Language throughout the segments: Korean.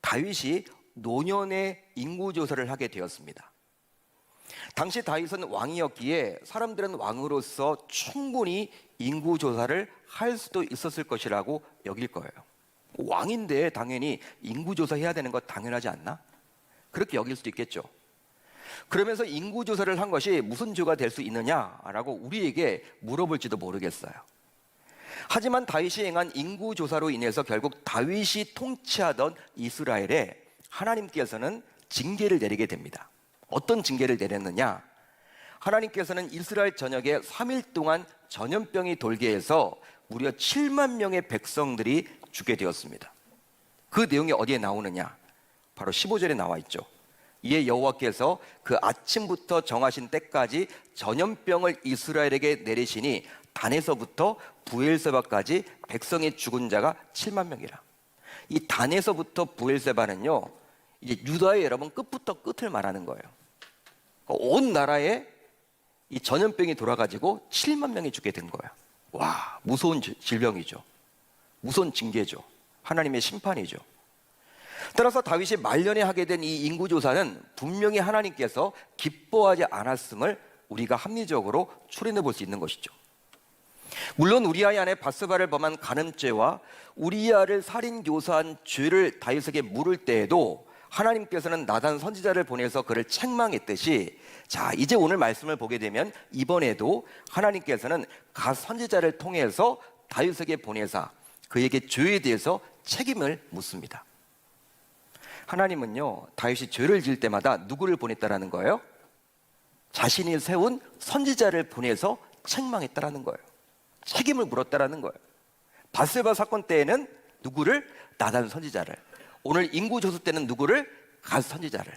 다윗이 노년의 인구조사를 하게 되었습니다. 당시 다윗은 왕이었기에 사람들은 왕으로서 충분히 인구조사를 할 수도 있었을 것이라고 여길 거예요. 왕인데 당연히 인구조사해야 되는 거 당연하지 않나? 그렇게 여길 수도 있겠죠. 그러면서 인구조사를 한 것이 무슨 죄가 될 수 있느냐라고 우리에게 물어볼지도 모르겠어요. 하지만 다윗이 행한 인구조사로 인해서 결국 다윗이 통치하던 이스라엘에 하나님께서는 징계를 내리게 됩니다. 어떤 징계를 내렸느냐? 하나님께서는 이스라엘 전역에 3일 동안 전염병이 돌게 해서 무려 7만 명의 백성들이 죽게 되었습니다. 그 내용이 어디에 나오느냐? 바로 15절에 나와 있죠. 이에 여호와께서 그 아침부터 정하신 때까지 전염병을 이스라엘에게 내리시니 단에서부터 부엘세바까지 백성의 죽은 자가 7만 명이라. 이 단에서부터 부엘세바는요, 이제 유다의 여러분 끝부터 끝을 말하는 거예요. 온 나라에 이 전염병이 돌아가지고 7만 명이 죽게 된 거예요. 와, 무서운 질병이죠. 무서운 징계죠. 하나님의 심판이죠. 따라서 다윗이 말년에 하게 된 이 인구조사는 분명히 하나님께서 기뻐하지 않았음을 우리가 합리적으로 추론해 볼 수 있는 것이죠. 물론 우리아의 아내 바스바를 범한 간음죄와 우리아를 살인교사한 죄를 다윗에게 물을 때에도 하나님께서는 나단 선지자를 보내서 그를 책망했듯이, 자, 이제 오늘 말씀을 보게 되면 이번에도 하나님께서는 갓 선지자를 통해서 다윗에게 보내사 그에게 죄에 대해서 책임을 묻습니다. 하나님은요, 다윗이 죄를 지을 때마다 누구를 보냈다라는 거예요? 자신이 세운 선지자를 보내서 책망했다라는 거예요. 책임을 물었다라는 거예요. 바세바 사건 때에는 누구를? 나단 선지자를. 오늘 인구조사 때는 누구를? 갓 선지자를.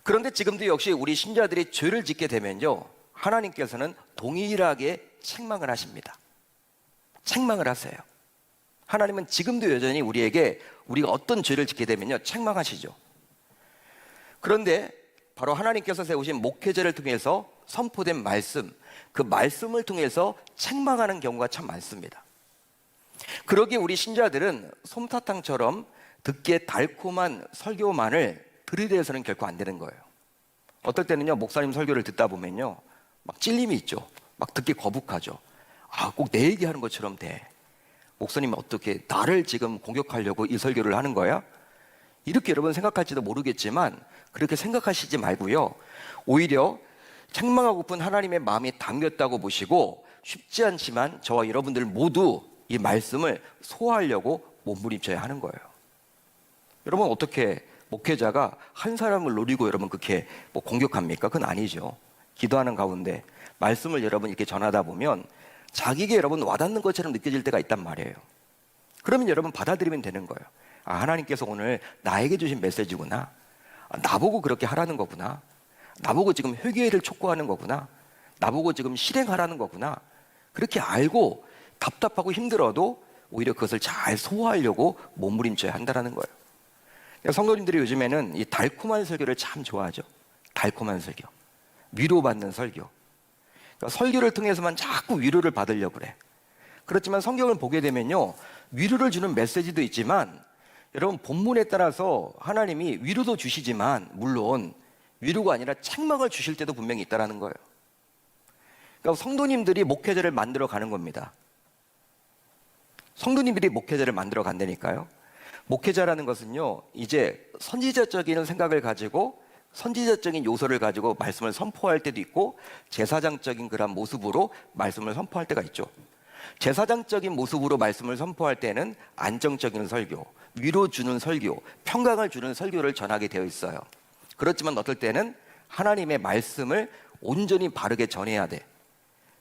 그런데 지금도 역시 우리 신자들이 죄를 짓게 되면요, 하나님께서는 동일하게 책망을 하십니다. 책망을 하세요. 하나님은 지금도 여전히 우리에게 우리가 어떤 죄를 짓게 되면요, 책망하시죠. 그런데 바로 하나님께서 세우신 목회자를 통해서 선포된 말씀, 그 말씀을 통해서 책망하는 경우가 참 많습니다. 그러기에 우리 신자들은 솜사탕처럼 듣기에 달콤한 설교만을 들으려서는 결코 안 되는 거예요. 어떨 때는요, 목사님 설교를 듣다 보면요, 막 찔림이 있죠. 막 듣기 거북하죠. 아, 꼭 내 얘기하는 것처럼 돼. 목사님은 어떻게 나를 지금 공격하려고 이 설교를 하는 거야? 이렇게 여러분 생각할지도 모르겠지만 그렇게 생각하시지 말고요, 오히려 책망하고픈 하나님의 마음이 담겼다고 보시고 쉽지 않지만 저와 여러분들 모두 이 말씀을 소화하려고 몸부림쳐야 하는 거예요. 여러분, 어떻게 목회자가 한 사람을 노리고 여러분 그렇게 공격합니까? 그건 아니죠. 기도하는 가운데 말씀을 여러분 이렇게 전하다 보면 자기에게 여러분 와닿는 것처럼 느껴질 때가 있단 말이에요. 그러면 여러분 받아들이면 되는 거예요. 아, 하나님께서 오늘 나에게 주신 메시지구나. 아, 나보고 그렇게 하라는 거구나. 나보고 지금 회개를 촉구하는 거구나. 나보고 지금 실행하라는 거구나. 그렇게 알고 답답하고 힘들어도 오히려 그것을 잘 소화하려고 몸부림쳐야 한다는 거예요. 성도님들이 요즘에는 이 달콤한 설교를 참 좋아하죠. 달콤한 설교, 위로받는 설교. 그러니까 설교를 통해서만 자꾸 위로를 받으려고 그래. 그렇지만 성경을 보게 되면요, 위로를 주는 메시지도 있지만 여러분, 본문에 따라서 하나님이 위로도 주시지만 물론 위로가 아니라 책망을 주실 때도 분명히 있다는 거예요. 그러니까 성도님들이 목회자를 만들어 가는 겁니다. 성도님들이 목회자를 만들어 간다니까요. 목회자라는 것은요, 이제 선지자적인 생각을 가지고 선지자적인 요소를 가지고 말씀을 선포할 때도 있고 제사장적인 그런 모습으로 말씀을 선포할 때가 있죠. 제사장적인 모습으로 말씀을 선포할 때는 안정적인 설교, 위로 주는 설교, 평강을 주는 설교를 전하게 되어 있어요. 그렇지만 어떨 때는 하나님의 말씀을 온전히 바르게 전해야 돼.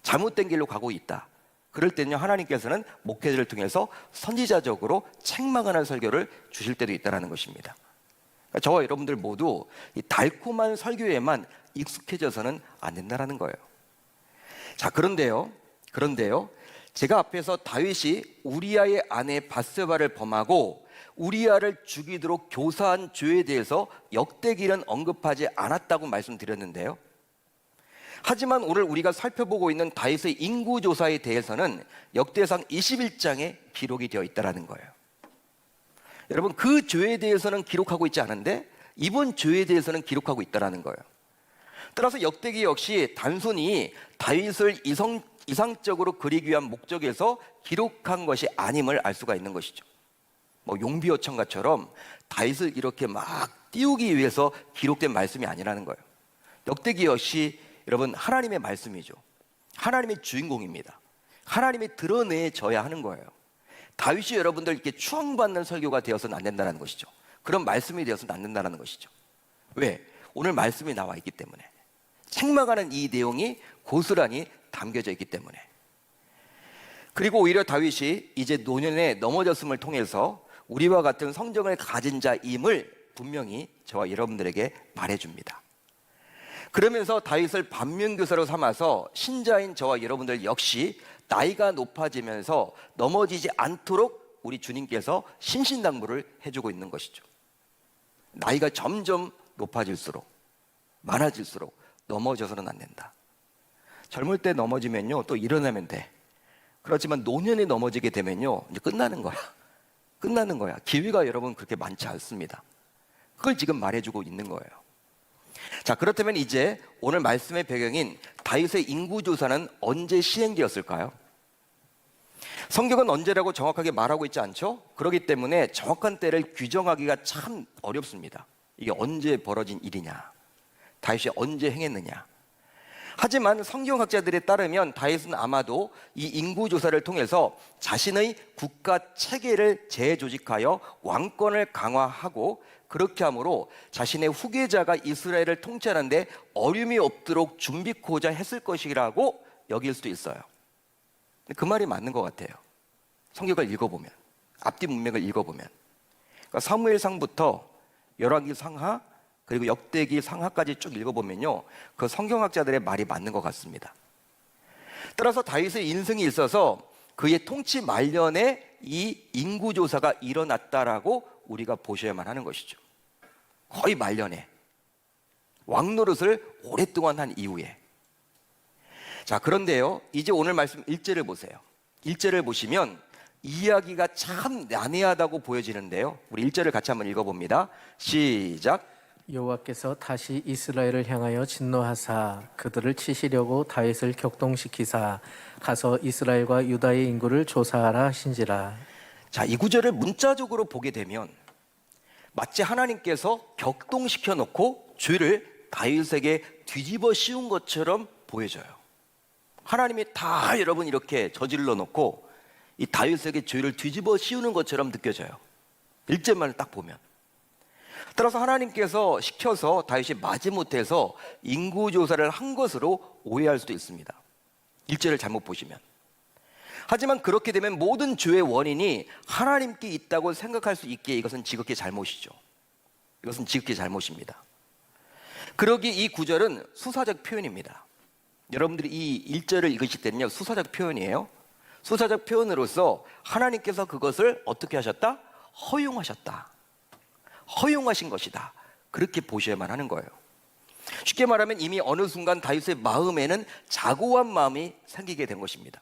잘못된 길로 가고 있다. 그럴 때는요, 하나님께서는 목회자를 통해서 선지자적으로 책망하는 설교를 주실 때도 있다는 것입니다. 그러니까 저와 여러분들 모두 이 달콤한 설교에만 익숙해져서는 안 된다는 거예요. 자, 그런데요, 제가 앞에서 다윗이 우리아의 아내 바세바를 범하고 우리아를 죽이도록 교사한 죄에 대해서 역대기는 언급하지 않았다고 말씀드렸는데요, 하지만 오늘 우리가 살펴보고 있는 다윗의 인구조사에 대해서는 역대상 21장에 기록이 되어 있다는 거예요. 여러분, 그 죄에 대해서는 기록하고 있지 않은데 이번 죄에 대해서는 기록하고 있다는 거예요. 따라서 역대기 역시 단순히 다윗을 이상적으로 그리기 위한 목적에서 기록한 것이 아님을 알 수가 있는 것이죠. 뭐 용비어천가처럼 다윗을 이렇게 막 띄우기 위해서 기록된 말씀이 아니라는 거예요. 역대기 역시 여러분 하나님의 말씀이죠. 하나님의 주인공입니다. 하나님이 드러내줘야 하는 거예요. 다윗이 여러분들 이렇게 추앙받는 설교가 되어서는 안 된다는 것이죠. 그런 말씀이 되어서는 안 된다는 것이죠. 왜? 오늘 말씀이 나와 있기 때문에. 책망하는 이 내용이 고스란히 담겨져 있기 때문에. 그리고 오히려 다윗이 이제 노년에 넘어졌음을 통해서 우리와 같은 성정을 가진 자임을 분명히 저와 여러분들에게 말해줍니다. 그러면서 다윗을 반면교사로 삼아서 신자인 저와 여러분들 역시 나이가 높아지면서 넘어지지 않도록 우리 주님께서 신신당부를 해주고 있는 것이죠. 나이가 점점 높아질수록, 많아질수록 넘어져서는 안 된다. 젊을 때 넘어지면요 또 일어나면 돼. 그렇지만 노년에 넘어지게 되면요 이제 끝나는 거야. 끝나는 거야. 기회가 여러분 그렇게 많지 않습니다. 그걸 지금 말해주고 있는 거예요. 자, 그렇다면 이제 오늘 말씀의 배경인 다윗의 인구조사는 언제 시행되었을까요? 성경은 언제라고 정확하게 말하고 있지 않죠? 그렇기 때문에 정확한 때를 규정하기가 참 어렵습니다. 이게 언제 벌어진 일이냐, 다윗이 언제 행했느냐. 하지만 성경학자들에 따르면 다윗은 아마도 이 인구조사를 통해서 자신의 국가 체계를 재조직하여 왕권을 강화하고 그렇게 함으로 자신의 후계자가 이스라엘을 통치하는 데 어려움이 없도록 준비코자 했을 것이라고 여길 수도 있어요. 그 말이 맞는 것 같아요. 성경을 읽어보면, 앞뒤 문맥을 읽어보면, 그러니까 사무엘상부터 열왕기 상하 그리고 역대기 상하까지 쭉 읽어보면요 그 성경학자들의 말이 맞는 것 같습니다. 따라서 다윗의 인생이 있어서 그의 통치 말년에 이 인구조사가 일어났다라고 우리가 보셔야만 하는 것이죠. 거의 말년에 왕노릇을 오랫동안 한 이후에. 자, 그런데요 이제 오늘 말씀 1절을 보세요. 1절을 보시면 이야기가 참 난해하다고 보여지는데요, 우리 1절을 같이 한번 읽어봅니다. 시작. 여호와께서 다시 이스라엘을 향하여 진노하사 그들을 치시려고 다윗을 격동시키사 가서 이스라엘과 유다의 인구를 조사하라 하신지라. 자, 이 구절을 문자적으로 보게 되면 마치 하나님께서 격동시켜 놓고 죄를 다윗에게 뒤집어 씌운 것처럼 보여져요. 하나님이 다 여러분 이렇게 저질러 놓고 이 다윗에게 죄를 뒤집어 씌우는 것처럼 느껴져요. 1절만을 딱 보면. 따라서 하나님께서 시켜서 다윗이 마지못해서 인구조사를 한 것으로 오해할 수도 있습니다. 1절을 잘못 보시면. 하지만 그렇게 되면 모든 죄의 원인이 하나님께 있다고 생각할 수 있기에 이것은 지극히 잘못이죠. 이것은 지극히 잘못입니다. 그러기 이 구절은 수사적 표현입니다. 여러분들이 이 1절을 읽으실 때는요 수사적 표현이에요. 수사적 표현으로서 하나님께서 그것을 어떻게 하셨다? 허용하셨다. 허용하신 것이다. 그렇게 보셔야만 하는 거예요. 쉽게 말하면 이미 어느 순간 다윗의 마음에는 자고한 마음이 생기게 된 것입니다.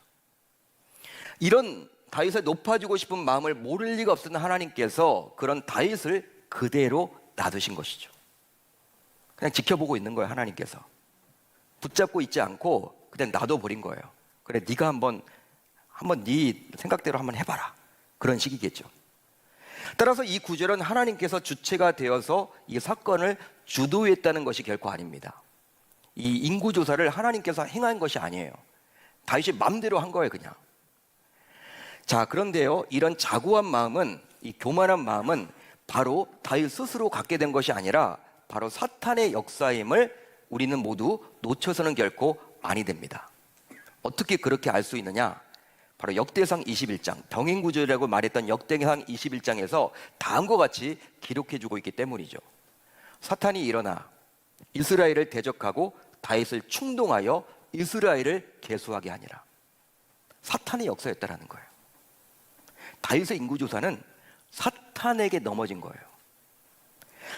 이런 다윗을 높아지고 싶은 마음을 모를 리가 없었던 하나님께서 그런 다윗을 그대로 놔두신 것이죠. 그냥 지켜보고 있는 거예요. 하나님께서 붙잡고 있지 않고 그냥 놔둬버린 거예요. 그래, 네가 한번 네 생각대로 한번 해봐라. 그런 식이겠죠. 따라서 이 구절은 하나님께서 주체가 되어서 이 사건을 주도했다는 것이 결코 아닙니다. 이 인구조사를 하나님께서 행한 것이 아니에요. 다윗이 마음대로 한 거예요, 그냥. 자, 그런데요, 이런 자고한 마음은, 이 교만한 마음은 바로 다윗 스스로 갖게 된 것이 아니라 바로 사탄의 역사임을 우리는 모두 놓쳐서는 결코 아니 됩니다. 어떻게 그렇게 알 수 있느냐? 바로 역대상 21장, 병행구절이라고 말했던 역대상 21장에서 다음과 같이 기록해주고 있기 때문이죠. 사탄이 일어나 이스라엘을 대적하고 다윗을 충동하여 이스라엘을 계수하게 하니라. 사탄의 역사였다라는 거예요. 다윗의 인구조사는 사탄에게 넘어진 거예요.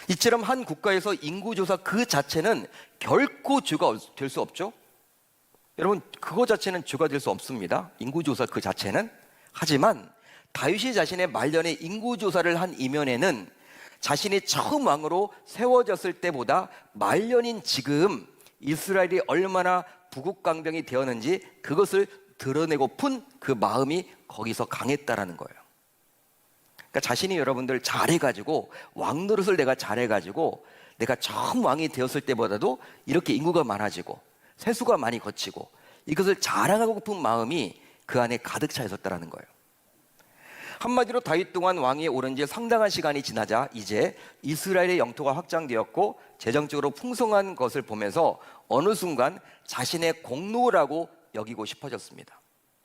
이처럼 한 국가에서 인구조사 그 자체는 결코 죄가 될 수 없죠. 여러분, 그거 자체는 죄가 될 수 없습니다. 인구조사 그 자체는. 하지만 다윗이 자신의 말년에 인구조사를 한 이면에는 자신이 처음 왕으로 세워졌을 때보다 말년인 지금 이스라엘이 얼마나 부국강병이 되었는지 그것을 드러내고픈 그 마음이 거기서 강했다라는 거예요. 그러니까 자신이 여러분들 잘해가지고 왕 노릇을 내가 잘해가지고 내가 처음 왕이 되었을 때보다도 이렇게 인구가 많아지고 세수가 많이 거치고 이것을 자랑하고픈 마음이 그 안에 가득 차 있었다라는 거예요. 한마디로 다윗 동안 왕위에 오른 지 상당한 시간이 지나자 이제 이스라엘의 영토가 확장되었고 재정적으로 풍성한 것을 보면서 어느 순간 자신의 공로라고 여기고 싶어졌습니다.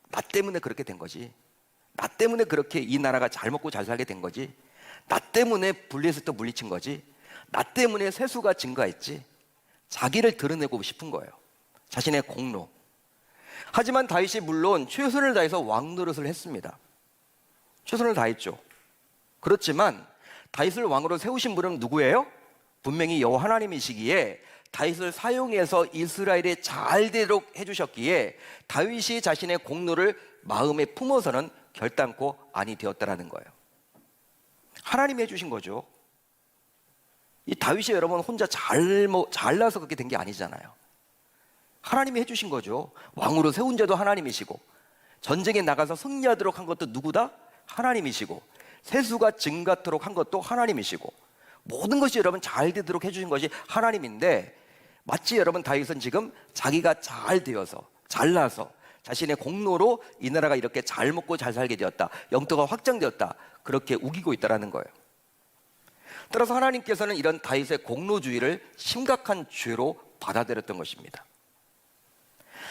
나 때문에 그렇게 된 거지. 나 때문에 그렇게 이 나라가 잘 먹고 잘 살게 된 거지. 나 때문에 블레셋도 물리친 거지. 나 때문에 세수가 증가했지. 자기를 드러내고 싶은 거예요. 자신의 공로. 하지만 다윗이 물론 최선을 다해서 왕 노릇을 했습니다. 최선을 다했죠. 그렇지만 다윗을 왕으로 세우신 분은 누구예요? 분명히 여호와 하나님이시기에 다윗을 사용해서 이스라엘에 잘 되도록 해주셨기에 다윗이 자신의 공로를 마음에 품어서는 결단코 아니 되었다라는 거예요. 하나님이 해주신 거죠. 이 다윗이 여러분 혼자 잘나서 그렇게 된 게 아니잖아요. 하나님이 해주신 거죠. 왕으로 세운 자도 하나님이시고 전쟁에 나가서 승리하도록 한 것도 누구다? 하나님이시고 세수가 증가토록 한 것도 하나님이시고 모든 것이 여러분 잘 되도록 해주신 것이 하나님인데 마치 여러분 다윗은 지금 자기가 잘 되어서 잘나서 자신의 공로로 이 나라가 이렇게 잘 먹고 잘 살게 되었다, 영토가 확장되었다, 그렇게 우기고 있다라는 거예요. 따라서 하나님께서는 이런 다윗의 공로주의를 심각한 죄로 받아들였던 것입니다.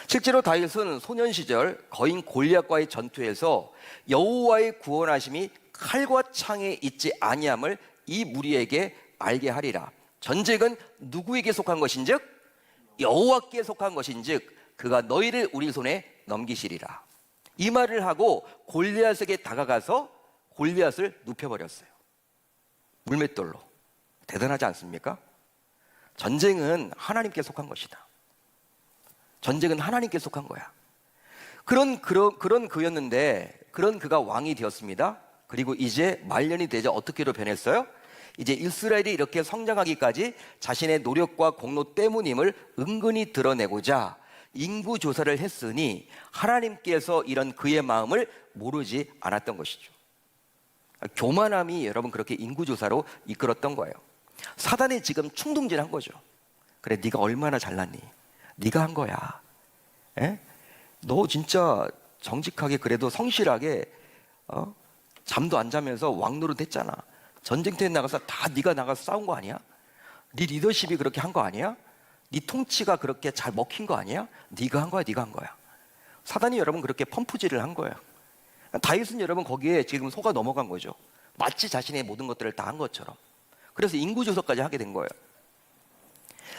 실제로 다윗은 소년 시절 거인 골리앗과의 전투에서 여호와의 구원하심이 칼과 창에 있지 아니함을 이 무리에게 알게 하리라. 전쟁은 누구에게 속한 것인즉 여호와께 속한 것인즉 그가 너희를 우리 손에 넘기시리라. 이 말을 하고 골리앗에게 다가가서 골리앗을 눕혀버렸어요. 물맷돌로. 대단하지 않습니까? 전쟁은 하나님께 속한 것이다. 전쟁은 하나님께 속한 거야. 그런 그였는데 그런 그가 왕이 되었습니다. 그리고 이제 말년이 되자 어떻게로 변했어요? 이제 이스라엘이 이렇게 성장하기까지 자신의 노력과 공로 때문임을 은근히 드러내고자 인구 조사를 했으니 하나님께서 이런 그의 마음을 모르지 않았던 것이죠. 교만함이 여러분 그렇게 인구 조사로 이끌었던 거예요. 사단이 지금 충동질한 거죠. 그래, 네가 얼마나 잘났니? 네가 한 거야. 에? 너 진짜 정직하게 그래도 성실하게 잠도 안 자면서 왕노릇 했잖아. 전쟁터에 나가서 다 네가 나가서 싸운 거 아니야? 네 리더십이 그렇게 한 거 아니야? 네 통치가 그렇게 잘 먹힌 거 아니야? 네가 한 거야, 네가 한 거야. 사단이 여러분 그렇게 펌프질을 한 거예요. 다윗은 여러분 거기에 지금 속아 넘어간 거죠. 마치 자신의 모든 것들을 다 한 것처럼. 그래서 인구조사까지 하게 된 거예요.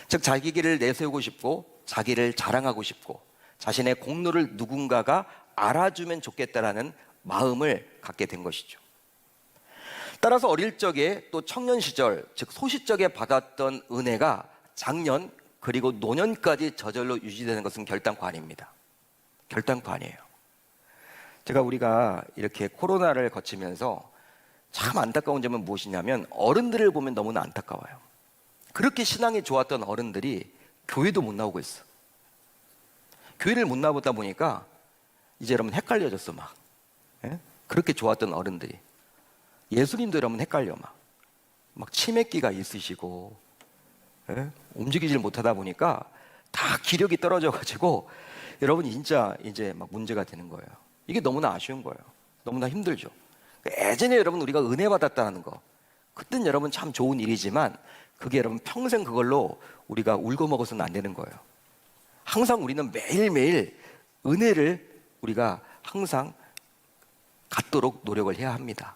즉 자기를 내세우고 싶고 자기를 자랑하고 싶고 자신의 공로를 누군가가 알아주면 좋겠다라는 마음을 갖게 된 것이죠. 따라서 어릴 적에 또 청년 시절, 즉 소시적에 받았던 은혜가 장년 그리고 노년까지 저절로 유지되는 것은 결단코 아닙니다. 결단코 아니에요. 우리가 이렇게 코로나를 거치면서 참 안타까운 점은 무엇이냐면 어른들을 보면 너무나 안타까워요. 그렇게 신앙이 좋았던 어른들이 교회도 못 나오고 있어. 교회를 못 나오다 보니까 이제 여러분 헷갈려졌어 막. 예? 그렇게 좋았던 어른들이 예수님도 여러분 헷갈려 막 치매기가 있으시고 예? 움직이질 못하다 보니까 다 기력이 떨어져가지고 여러분 진짜 이제 막 문제가 되는 거예요. 이게 너무나 아쉬운 거예요. 너무나 힘들죠. 예전에 여러분 우리가 은혜 받았다는 거 그땐 여러분 참 좋은 일이지만 그게 여러분 평생 그걸로 우리가 울고 먹어서는 안 되는 거예요. 항상 우리는 매일매일 은혜를 우리가 항상 갖도록 노력을 해야 합니다.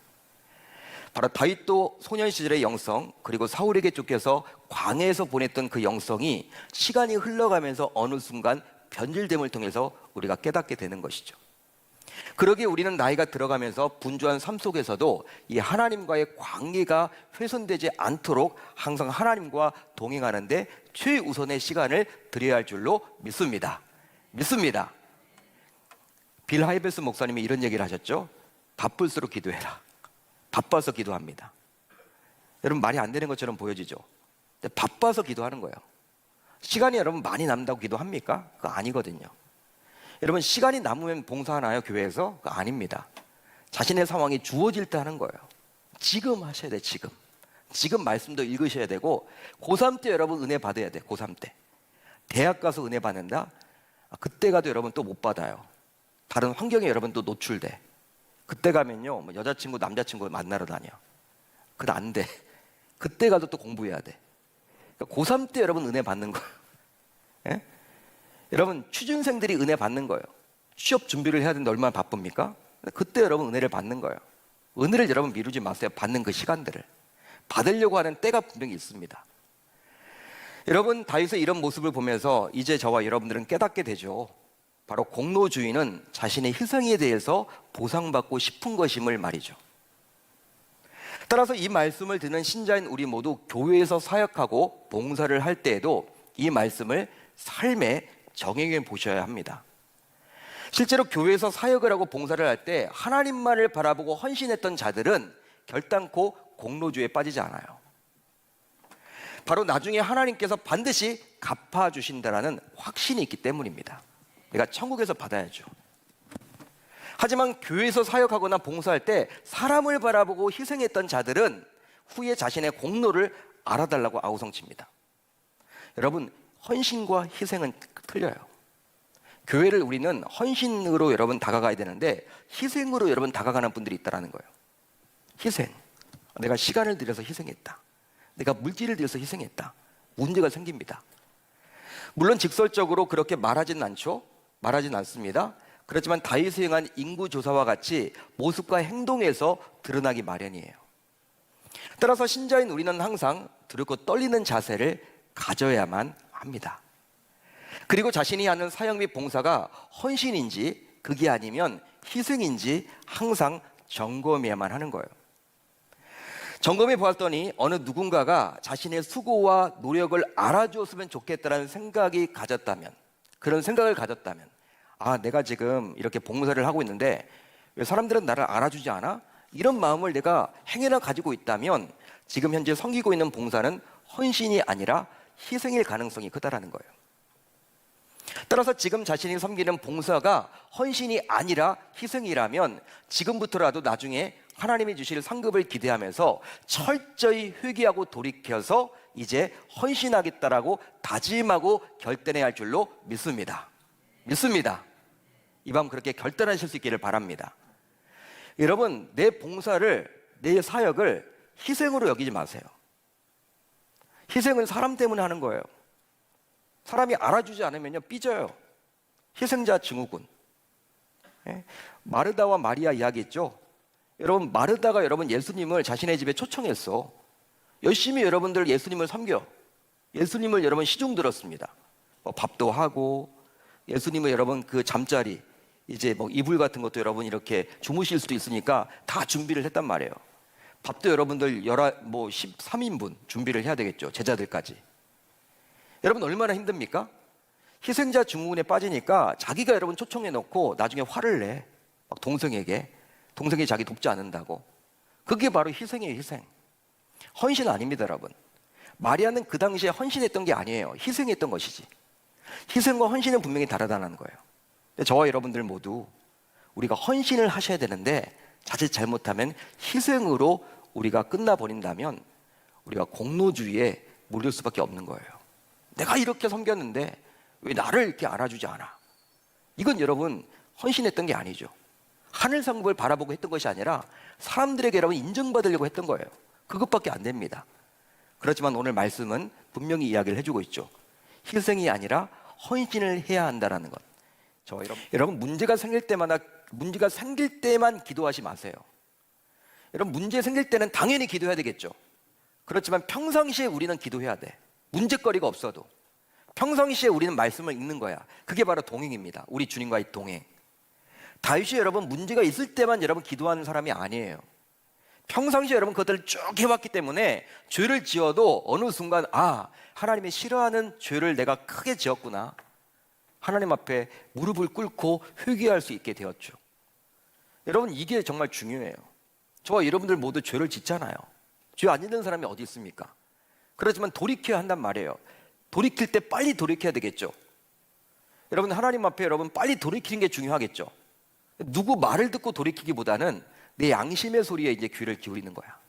바로 다윗도 소년 시절의 영성 그리고 사울에게 쫓겨서 광야에서 보냈던 그 영성이 시간이 흘러가면서 어느 순간 변질됨을 통해서 우리가 깨닫게 되는 것이죠. 그러기에 우리는 나이가 들어가면서 분주한 삶 속에서도 이 하나님과의 관계가 훼손되지 않도록 항상 하나님과 동행하는데 최우선의 시간을 드려야 할 줄로 믿습니다. 빌 하이베스 목사님이 이런 얘기를 하셨죠. 바쁠수록 기도해라. 바빠서 기도합니다. 여러분 말이 안 되는 것처럼 보여지죠? 근데 바빠서 기도하는 거예요. 시간이 여러분 많이 남다고 기도합니까? 그거 아니거든요. 여러분 시간이 남으면 봉사하나요? 교회에서? 그거 아닙니다. 자신의 상황이 주어질 때 하는 거예요. 지금 하셔야 돼. 지금 말씀도 읽으셔야 되고 고3 때 여러분 은혜 받아야 돼. 고3 때 대학 가서 은혜 받는다? 그때 가도 여러분 또 못 받아요. 다른 환경에 여러분 또 노출돼. 그때 가면요 뭐 여자친구 남자친구 만나러 다녀. 그건 안 돼. 그때 가도 또 공부해야 돼. 그러니까 고3 때 여러분 은혜 받는 거예요. 예? 여러분 취준생들이 은혜 받는 거예요. 취업 준비를 해야 되는데 얼마나 바쁩니까? 그때 여러분 은혜를 받는 거예요. 은혜를 여러분 미루지 마세요. 받는 그 시간들을 받으려고 하는 때가 분명히 있습니다. 여러분 다윗의 이런 모습을 보면서 이제 저와 여러분들은 깨닫게 되죠. 바로 공로주의는 자신의 희생에 대해서 보상받고 싶은 것임을 말이죠. 따라서 이 말씀을 듣는 신자인 우리 모두 교회에서 사역하고 봉사를 할 때에도 이 말씀을 삶에 적용해 보셔야 합니다. 실제로 교회에서 사역을 하고 봉사를 할 때 하나님만을 바라보고 헌신했던 자들은 결단코 공로주의에 빠지지 않아요. 바로 나중에 하나님께서 반드시 갚아주신다라는 확신이 있기 때문입니다. 내가 천국에서 받아야죠. 하지만 교회에서 사역하거나 봉사할 때 사람을 바라보고 희생했던 자들은 후에 자신의 공로를 알아달라고 아우성칩니다. 여러분 헌신과 희생은 틀려요. 교회를 우리는 헌신으로 여러분 다가가야 되는데 희생으로 여러분 다가가는 분들이 있다는 거예요. 희생. 내가 시간을 들여서 희생했다. 내가 물질을 들여서 희생했다. 문제가 생깁니다. 물론 직설적으로 그렇게 말하진 않죠. 말하진 않습니다. 그렇지만 다윗이 행한 인구조사와 같이 모습과 행동에서 드러나기 마련이에요. 따라서 신자인 우리는 항상 두렵고 떨리는 자세를 가져야만 합니다. 그리고 자신이 하는 사역 및 봉사가 헌신인지 그게 아니면 희생인지 항상 점검해야만 하는 거예요. 점검해 보았더니 어느 누군가가 자신의 수고와 노력을 알아주었으면 좋겠다는 생각이 가졌다면, 그런 생각을 가졌다면, 내가 지금 이렇게 봉사를 하고 있는데 왜 사람들은 나를 알아주지 않아? 이런 마음을 내가 행여나 가지고 있다면 지금 현재 섬기고 있는 봉사는 헌신이 아니라 희생일 가능성이 크다라는 거예요. 따라서 지금 자신이 섬기는 봉사가 헌신이 아니라 희생이라면 지금부터라도 나중에 하나님이 주실 상급을 기대하면서 철저히 회개하고 돌이켜서 이제 헌신하겠다라고 다짐하고 결단해야 할 줄로 믿습니다. 이 밤 그렇게 결단하실 수 있기를 바랍니다. 여러분 내 봉사를, 내 사역을 희생으로 여기지 마세요. 희생은 사람 때문에 하는 거예요. 사람이 알아주지 않으면요 삐져요. 희생자 증후군. 마르다와 마리아 이야기 있죠. 여러분 마르다가 여러분 예수님을 자신의 집에 초청했어. 열심히 여러분들 예수님을 섬겨. 예수님을 여러분 시중 들었습니다. 밥도 하고 예수님을 여러분 그 잠자리 이제 뭐 이불 같은 것도 여러분 이렇게 주무실 수도 있으니까 다 준비를 했단 말이에요. 밥도 여러분들 13인분 준비를 해야 되겠죠. 제자들까지. 여러분 얼마나 힘듭니까? 희생자 증후군에 빠지니까 자기가 여러분 초청해 놓고 나중에 화를 내. 막 동생에게. 동생이 자기 돕지 않는다고. 그게 바로 희생이에요, 희생. 헌신 아닙니다, 여러분. 마리아는 그 당시에 헌신했던 게 아니에요. 희생했던 것이지. 희생과 헌신은 분명히 다르다는 거예요. 근데 저와 여러분들 모두 우리가 헌신을 하셔야 되는데 자칫 잘못하면 희생으로 우리가 끝나버린다면 우리가 공로주의에 물릴 수밖에 없는 거예요. 내가 이렇게 섬겼는데 왜 나를 이렇게 알아주지 않아? 이건 여러분 헌신했던 게 아니죠. 하늘 상급을 바라보고 했던 것이 아니라 사람들에게 여러분 인정받으려고 했던 거예요. 그것밖에 안 됩니다. 그렇지만 오늘 말씀은 분명히 이야기를 해주고 있죠. 희생이 아니라 헌신을 해야 한다는 것. 여러분 문제가 생길 때만 기도하지 마세요. 여러분 문제 생길 때는 당연히 기도해야 되겠죠. 그렇지만 평상시에 우리는 기도해야 돼. 문제거리가 없어도 평상시에 우리는 말씀을 읽는 거야. 그게 바로 동행입니다. 우리 주님과의 동행. 다윗이 여러분 문제가 있을 때만 여러분 기도하는 사람이 아니에요. 평상시에 여러분 그것들을 쭉 해왔기 때문에 죄를 지어도 어느 순간 하나님이 싫어하는 죄를 내가 크게 지었구나. 하나님 앞에 무릎을 꿇고 회개할 수 있게 되었죠. 여러분, 이게 정말 중요해요. 저와 여러분들 모두 죄를 짓잖아요. 죄 안 짓는 사람이 어디 있습니까? 그렇지만 돌이켜야 한단 말이에요. 돌이킬 때 빨리 돌이켜야 되겠죠. 여러분, 하나님 앞에 여러분 빨리 돌이키는 게 중요하겠죠. 누구 말을 듣고 돌이키기보다는 내 양심의 소리에 이제 귀를 기울이는 거야.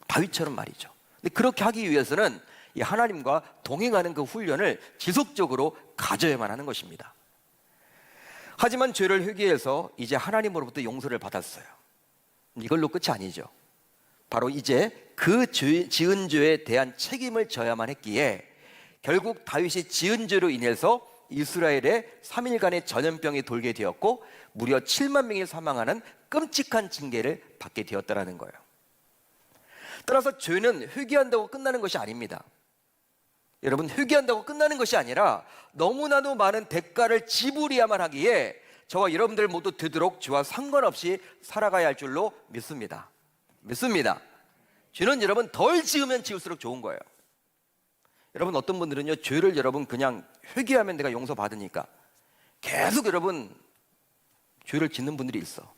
다윗처럼 말이죠. 근데 그렇게 하기 위해서는 이 하나님과 동행하는 그 훈련을 지속적으로 가져야만 하는 것입니다. 하지만 죄를 회개해서 이제 하나님으로부터 용서를 받았어요. 이걸로 끝이 아니죠. 바로 이제 그 지은 죄에 대한 책임을 져야만 했기에 결국 다윗이 지은 죄로 인해서 이스라엘의 3일간의 전염병이 돌게 되었고 무려 7만 명이 사망하는 끔찍한 징계를 받게 되었다는 거예요. 따라서 죄는 회개한다고 끝나는 것이 아닙니다. 여러분, 회개한다고 끝나는 것이 아니라 너무나도 많은 대가를 지불해야만 하기에 저와 여러분들 모두 되도록 죄와 상관없이 살아가야 할 줄로 믿습니다. 죄는 여러분 덜 지으면 지을수록 좋은 거예요. 여러분, 어떤 분들은요, 죄를 여러분 그냥 회개하면 내가 용서받으니까 계속 여러분 죄를 짓는 분들이 있어.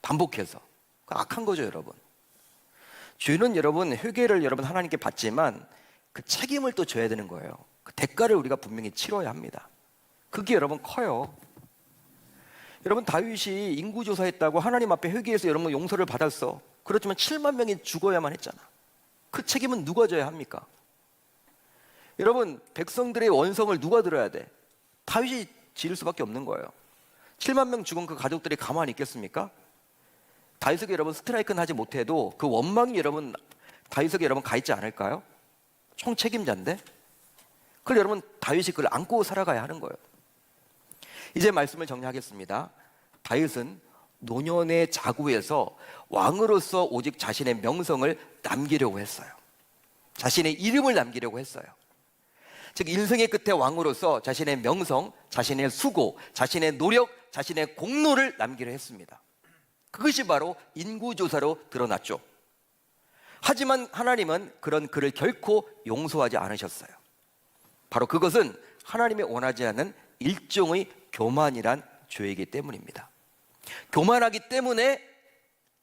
반복해서. 악한 거죠, 여러분. 죄는 여러분 회개를 여러분 하나님께 받지만 그 책임을 또 져야 되는 거예요. 그 대가를 우리가 분명히 치러야 합니다. 그게 여러분 커요. 여러분, 다윗이 인구조사했다고 하나님 앞에 회개해서 여러분 용서를 받았어. 그렇지만 7만 명이 죽어야만 했잖아. 그 책임은 누가 져야 합니까? 여러분, 백성들의 원성을 누가 들어야 돼? 다윗이 지을 수밖에 없는 거예요. 7만 명 죽은 그 가족들이 가만히 있겠습니까? 다윗에게 여러분 스트라이크는 하지 못해도 그 원망이 여러분 다윗에게 여러분 가 있지 않을까요? 총책임자인데? 그걸 여러분 다윗이 그걸 안고 살아가야 하는 거예요. 이제 말씀을 정리하겠습니다. 다윗은 노년의 자구에서 왕으로서 오직 자신의 명성을 남기려고 했어요. 자신의 이름을 남기려고 했어요. 즉 인생의 끝에 왕으로서 자신의 명성, 자신의 수고, 자신의 노력, 자신의 공로를 남기려 했습니다. 그것이 바로 인구조사로 드러났죠. 하지만 하나님은 그런 그를 결코 용서하지 않으셨어요. 바로 그것은 하나님이 원하지 않는 일종의 교만이란 죄이기 때문입니다. 교만하기 때문에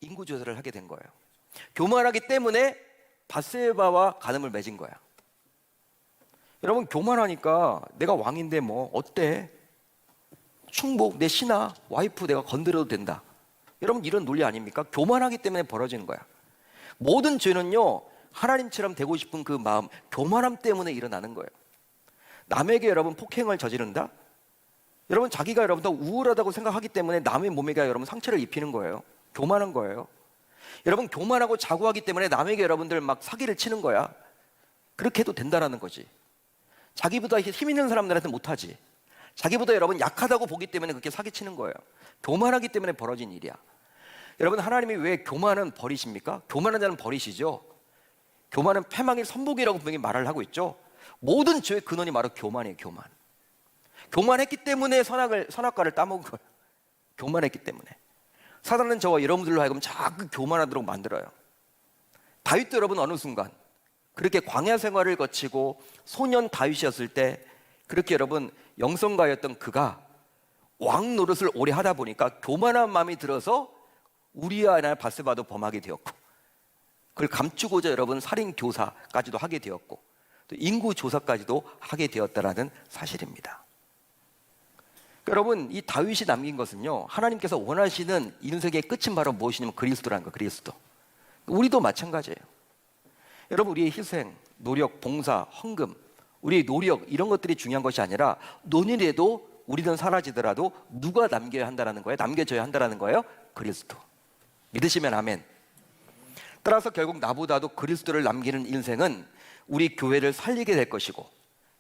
인구조사를 하게 된 거예요. 교만하기 때문에 밧세바와 간음을 맺은 거야. 여러분, 교만하니까 내가 왕인데 뭐 어때? 충복, 내 신하, 와이프 내가 건드려도 된다. 여러분, 이런 논리 아닙니까? 교만하기 때문에 벌어지는 거야. 모든 죄는요, 하나님처럼 되고 싶은 그 마음, 교만함 때문에 일어나는 거예요. 남에게 여러분 폭행을 저지른다? 여러분, 자기가 여러분 더 우월하다고 생각하기 때문에 남의 몸에게 여러분 상처를 입히는 거예요. 교만한 거예요. 여러분, 교만하고 자고하기 때문에 남에게 여러분들 막 사기를 치는 거야. 그렇게 해도 된다라는 거지. 자기보다 힘 있는 사람들한테 못하지. 자기보다 여러분 약하다고 보기 때문에 그렇게 사기치는 거예요. 교만하기 때문에 벌어진 일이야. 여러분, 하나님이 왜 교만은 버리십니까? 교만한 자는 버리시죠. 교만은 패망의 선복이라고 분명히 말을 하고 있죠. 모든 죄의 근원이 바로 교만이에요. 교만. 교만했기 때문에 선악과를 따먹은 거예요. 교만했기 때문에. 사단은 저와 여러분들로 하여금 자꾸 교만하도록 만들어요. 다윗도 여러분 어느 순간 그렇게 광야 생활을 거치고 소년 다윗이었을 때 그렇게 여러분 영성가였던 그가 왕 노릇을 오래 하다 보니까 교만한 마음이 들어서 우리아나 밧세바도 범하게 되었고, 그걸 감추고자 여러분 살인 교사까지도 하게 되었고, 또 인구 조사까지도 하게 되었다라는 사실입니다. 여러분, 이 다윗이 남긴 것은요, 하나님께서 원하시는 인생의 끝은 바로 무엇이냐면 그리스도라는 거. 그리스도. 우리도 마찬가지예요. 여러분, 우리의 희생, 노력, 봉사, 헌금, 우리의 노력, 이런 것들이 중요한 것이 아니라 논일에도 우리는 사라지더라도 누가 남겨야 한다는 거예요? 남겨져야 한다는 거예요? 그리스도. 믿으시면 아멘. 따라서 결국 나보다도 그리스도를 남기는 인생은 우리 교회를 살리게 될 것이고,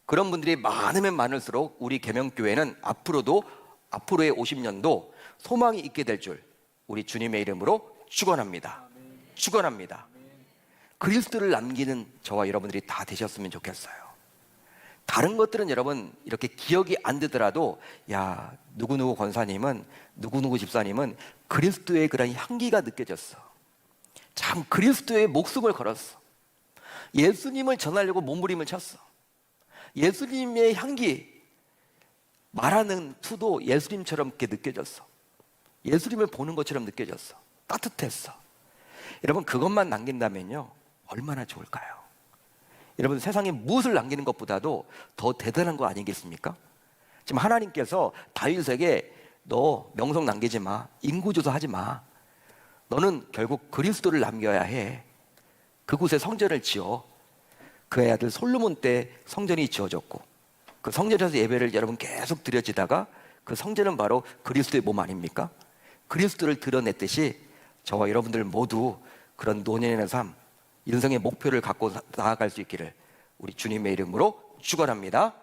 그런 분들이 많으면 많을수록 우리 계명교회는 앞으로의 50년도 소망이 있게 될 줄 우리 주님의 이름으로 축원합니다. 축원합니다. 그리스도를 남기는 저와 여러분들이 다 되셨으면 좋겠어요. 다른 것들은 여러분 이렇게 기억이 안 되더라도, 야, 누구누구 권사님은, 누구누구 집사님은 그리스도의 그런 향기가 느껴졌어. 참 그리스도의 목숨을 걸었어. 예수님을 전하려고 몸부림을 쳤어. 예수님의 향기, 말하는 투도 예수님처럼 이렇게 느껴졌어. 예수님을 보는 것처럼 느껴졌어. 따뜻했어. 여러분, 그것만 남긴다면요, 얼마나 좋을까요? 여러분, 세상에 무엇을 남기는 것보다도 더 대단한 거 아니겠습니까? 지금 하나님께서 다윗에게 너 명성 남기지 마, 인구조사 하지 마, 너는 결국 그리스도를 남겨야 해. 그곳에 성전을 지어. 그의 아들 솔로몬 때 성전이 지어졌고, 그 성전에서 예배를 여러분 계속 드려지다가 그 성전은 바로 그리스도의 몸 아닙니까? 그리스도를 드러냈듯이 저와 여러분들 모두 그런 노년의 삶, 인생의 목표를 갖고 나아갈 수 있기를 우리 주님의 이름으로 축원합니다.